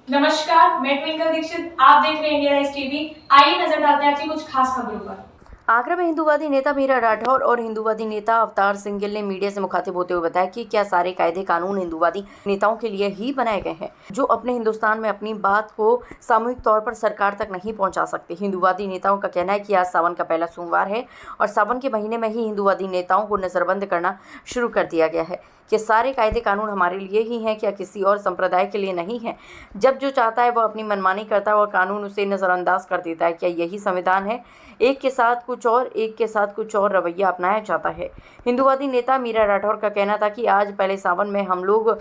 नमस्कार, मैं ट्विंकल दीक्षित। आप देख रहे हैं इंडिया राइज टीवी। आइए नजर डालते हैं आज की कुछ खास खबरों पर। आगरा में हिंदूवादी नेता मीरा राठौर और हिंदूवादी नेता अवतार सिंह गिल ने मीडिया से मुखातिब होते हुए बताया कि क्या सारे कायदे कानून हिंदूवादी नेताओं के लिए ही बनाए गए हैं जो अपने हिंदुस्तान में अपनी बात को सामूहिक तौर पर सरकार तक नहीं पहुंचा सकते। हिंदूवादी नेताओं का कहना है कि आज सावन का पहला सोमवार है और सावन के महीने में ही हिंदूवादी नेताओं को नजरबंद करना शुरू कर दिया गया है। कि सारे कायदे कानून हमारे लिए ही हैं, क्या किसी और संप्रदाय के लिए नहीं है। जब जो चाहता है वह अपनी मनमानी करता है और कानून उसे नज़रअंदाज कर देता है। क्या यही संविधान है? एक के साथ कुछ और, एक के साथ कुछ और रवैया अपनाया जाता है। हिंदूवादी नेता मीरा राठौर का कहना था कि आज पहले सावन में हम लोग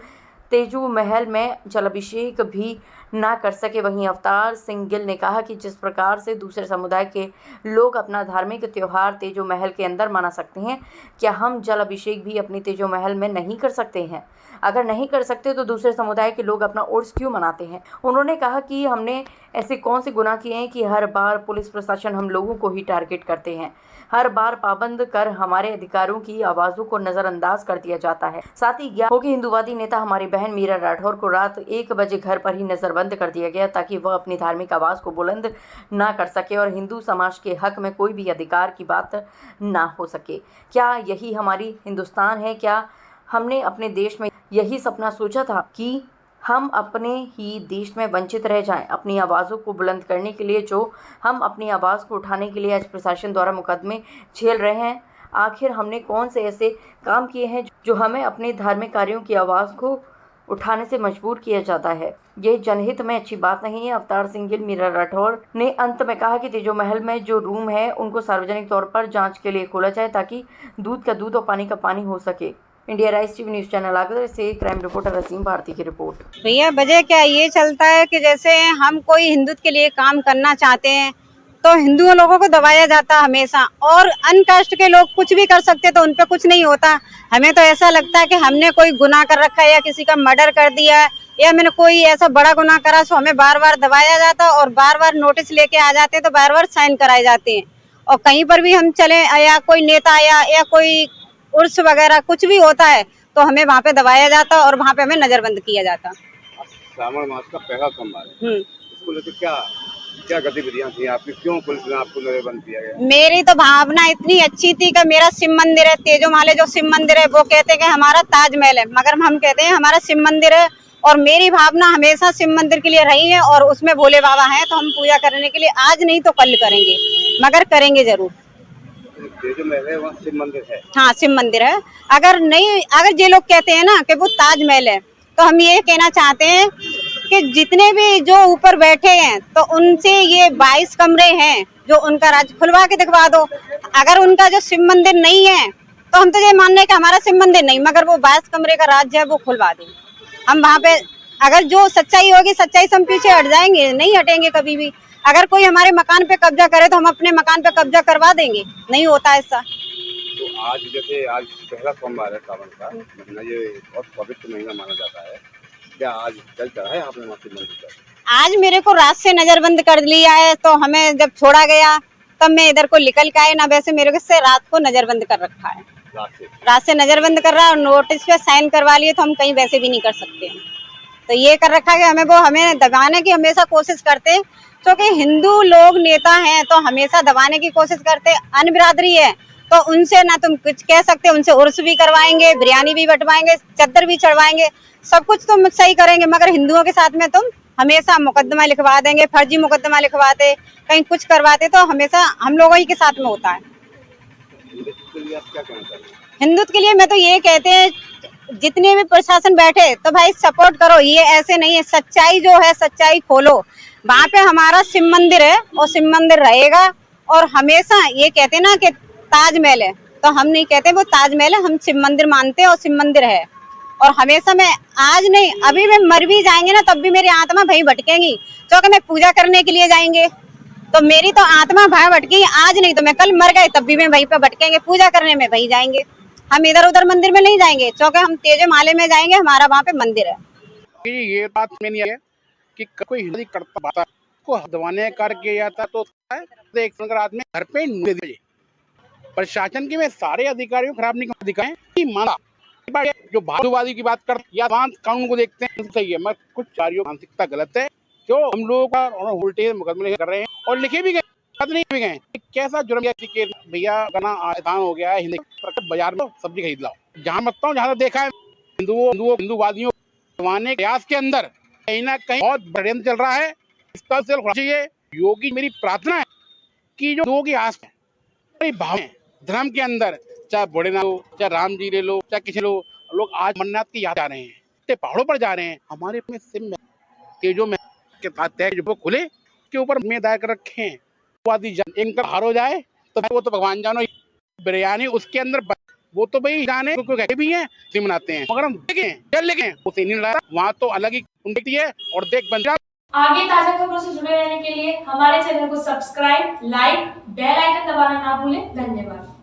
तेजू महल में जलाभिषेक भी ना कर सके। वहीं अवतार सिंह गिल ने कहा कि जिस प्रकार से दूसरे समुदाय के लोग अपना धार्मिक त्यौहार तेजो महल के अंदर मना सकते हैं, क्या हम जल अभिषेक भी अपनी तेजो महल में नहीं कर सकते हैं? अगर नहीं कर सकते तो दूसरे समुदाय के लोग अपना उर्स क्यों मनाते हैं? उन्होंने कहा कि हमने ऐसे कौन से गुनाह किए हैं कि हर बार पुलिस प्रशासन हम लोगों को ही टारगेट करते हैं, हर बार पाबंद कर हमारे अधिकारों की आवाज़ों को नज़रअंदाज कर दिया जाता है। साथ ही ज्ञात हो कि हिंदूवादी नेता हमारी बहन मीरा राठौर को रात 1 बजे घर पर ही नज़रबंद कर दिया गया ताकि वह अपनी धार्मिक आवाज़ को बुलंद ना कर सके और हिंदू समाज के हक में कोई भी अधिकार की बात ना हो सके। क्या यही हमारी हिंदुस्तान है? क्या हमने अपने देश में यही सपना सोचा था कि हम अपने ही देश में वंचित रह जाएं? अपनी आवाज़ों को बुलंद करने के लिए जो हम अपनी आवाज़ को उठाने के लिए आज प्रशासन द्वारा मुकदमे झेल रहे हैं, आखिर हमने कौन से ऐसे काम किए हैं जो हमें अपने धार्मिक कार्यों की आवाज़ को उठाने से मजबूर किया जाता है? ये जनहित में अच्छी बात नहीं है। अवतार सिंह गिल मीरा राठौर ने अंत में कहा कि तेजो महल में जो रूम है उनको सार्वजनिक तौर पर जांच के लिए खोला जाए ताकि दूध का दूध और पानी का पानी हो सके। India rise TV news channel Agra से क्राइम रिपोर्टर रसीम भारती की रिपोर्ट। भैया वजह क्या ये चलता है कि जैसे हम कोई हिंदुत्व के लिए काम करना चाहते हैं तो हिंदू लोगों को दबाया जाता हमेशा, और अन कास्ट के लोग कुछ भी कर सकते तो उन पे कुछ नहीं होता। हमें तो ऐसा लगता है कि हमने कोई गुनाह कर रखा है या किसी का मर्डर कर दिया है या मैंने कोई ऐसा बड़ा गुनाह करा तो हमें बार बार दबाया जाता और बार बार नोटिस लेके आ जाते तो बार बार साइन कराए जाते हैं। और कहीं पर भी हम चले या कोई नेता आया या कोई उर्स वगैरह कुछ भी होता है तो हमें वहाँ पे दबाया जाता और वहाँ पे हमें नजरबंद किया जाता। श्रावण मास का पहला सोमवार है, इसको लेकर क्या क्या गतिविधियां थी आपकी? क्यों पुलिस ने आपको नजरबंद किया गया? मेरी तो भावना इतनी अच्छी थी कि मेरा शिव मंदिर है, तेजो माले जो शिव मंदिर है वो कहते हैं कि हमारा ताजमहल है, मगर हम कहते हैं हमारा शिव मंदिर है। और मेरी भावना हमेशा शिव मंदिर के लिए रही है और उसमें भोले बाबा हैं तो हम पूजा करने के लिए आज नहीं तो कल करेंगे, मगर करेंगे जरूर। तेजो महल है, वहाँ शिव मंदिर है। हाँ शिव मंदिर है। अगर ये लोग कहते हैं ना कि वो ताजमहल है तो हम ये कहना चाहते हैं कि जितने भी जो ऊपर बैठे हैं तो उनसे ये 22 कमरे हैं जो उनका राज खुलवा के दिखवा दो। अगर उनका जो शिव मंदिर नहीं है तो हम तो ये मान रहे हैं कि हमारा शिव मंदिर नहीं, मगर वो 22 कमरे का राज्य है वो खुलवा दें। हम वहाँ पे अगर जो सच्चाई होगी सच्चाई से हम पीछे हट जाएंगे, नहीं हटेंगे कभी भी। अगर कोई हमारे मकान पे कब्जा करे तो हम अपने मकान पे कब्जा करवा देंगे, नहीं होता ऐसा। तो आज जैसे आज पहला सोमवार है सावन का महीना, ये बहुत पवित्र महीना माना जाता है, क्या आज जल चढ़ा है आपने वहाँ शिव मंदिर पर? आज मेरे को रात से नजरबंद कर लिया है तो हमें जब छोड़ा गया तब मैं इधर को निकल के आए ना, वैसे मेरे को से रात को नजरबंद कर रखा है। रात से नजरबंद कर रहा है और नोटिस पे साइन करवा लिए तो हम कहीं वैसे भी नहीं कर सकते हैं। तो ये कर रखा है कि हमें दबाने की हमेशा कोशिश करते हैं, क्योंकि हिंदू लोग नेता हैं तो हमेशा दबाने की कोशिश करते हैं। अन्य बिरादरी है तो उनसे ना तुम कुछ कह सकते, उनसे उर्स भी करवाएंगे, बिरयानी भी बंटवाएंगे, चद्दर भी चढ़वाएंगे, सब कुछ तुम सही करेंगे, मगर हिंदुओं के साथ में तुम हमेशा मुकदमा लिखवा देंगे, फर्जी मुकदमा लिखवाते, कहीं कुछ करवाते, तो हमेशा हम लोगों ही के साथ में होता है। हिंदुत्व के लिए मैं तो ये कहते हैं जितने भी प्रशासन बैठे तो भाई सपोर्ट करो, ये ऐसे नहीं है, सच्चाई जो है सच्चाई खोलो। वहाँ पे हमारा शिव मंदिर है और शिव मंदिर रहेगा। और हमेशा ये कहते हैं ना कि ताजमहल है, तो हम नहीं कहते वो ताजमहल है, हम शिव मंदिर मानते हैं और शिव मंदिर है। और हमेशा मैं आज नहीं अभी मैं मर भी जाएंगे ना तब भी मेरी आत्मा भाई भटकेगी, क्योंकि मैं पूजा करने के लिए जाएंगे तो मेरी तो आत्मा भाई भटकेगी। आज नहीं तो मैं कल मर गए तब भी मैं वहीं पे भटकेंगे, पूजा करने में वहीं जाएंगे। हम इधर उधर मंदिर में नहीं जाएंगे, क्योंकि हम तेजे माले में जाएंगे, हमारा वहाँ पे मंदिर है। ये बात में नहीं है कि कोई हिंदी करता बात को दबाने कार्य किया जाता तो एक आदमी घर पे प्रशासन के में सारे अधिकारियों खराब नहीं दिखाए माना जो भाषावादी की बात करते या कानून को देखते हैं सही है, मगर कुछ चारियों मानसिकता गलत है जो हम लोगों का उल्टे मुकदमे कर रहे हैं और लिखे भी गए, नहीं भी गए। कैसा जुर्म किया भैया, गाना आसान हो गया है, हिंदी बाजार में सब्जी खरीद लाओ। जहाँ बताऊँ, जहाँ देखा है हिंदूवादियों के प्रयास के अंदर कहीं ना कहीं बहुत षड्यंत्र चल रहा है। इसका चाहिए। योगी मेरी प्रार्थना है कि जो लोगों की आस है, भाव है धर्म के अंदर, चाहे भोलेनाथ हो, चाहे राम जी ले लो, चाहे किसी लोग आज अमरनाथ की यात्रा जा रहे हैं, पहाड़ों पर जा रहे हैं। हमारे अपने सिम में तेजो में के साथ जो खुले के ऊपर में दायर कर रखे हैं, इनका हार हो जाए तो वो तो भगवान जानो। बिरयानी उसके अंदर वो तो भाई जाने कहते भी हैं, मनाते हैं, मगर हम देखें उसे नहीं लगा, वहाँ तो अलग ही उनकी है। और देख बन आगे ताजा खबरों से जुड़े रहने के लिए हमारे चैनल को सब्सक्राइब, लाइक, बेल आइकन दबाना ना भूलें। धन्यवाद।